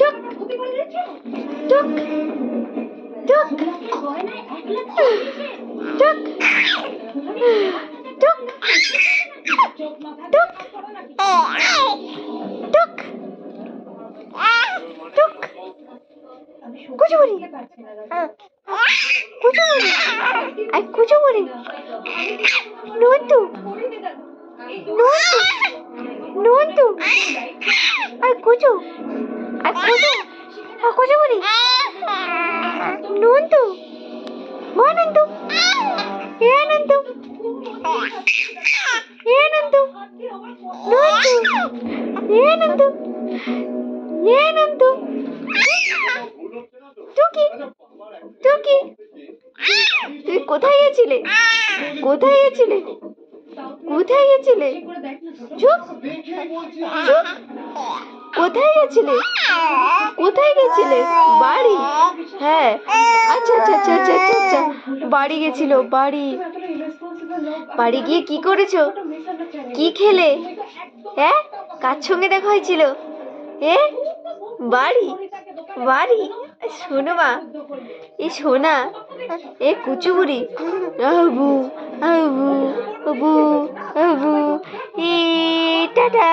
টুক টুক টুক টুক টুক টুক টুক টুক কুচুবুড়ি কুচুবুড়ি আর কুচুবুড়ি নন্তু নন্তু নন্তু আর কুচু আর কুচু আর কুচুবুড়ি নন্তু নন্তু এ নন্তু এ নন্তু নন্তু এ নন্তু এ নন্তু টুকি টুকি তুই কোথায় গেছিলে কোথায় গেছিলে কোথায় গেছিলে চুপ চুপ কোথায় গেছিলে কোথায় গেছিলে বাড়ি হ্যাঁ আচ্ছা আচ্ছা আচ্ছা আচ্ছা আচ্ছা আচ্ছা বাড়ি গেছিল বাড়ি বাড়ি গিয়ে কি করেছো কি খেলে হ্যাঁ কার সঙ্গে দেখা হয়েছিল বাড়ি বাড়ি শোনো মা এই সোনা এ কুচুবুড়ি আবু আবু আবু আবু টাটা।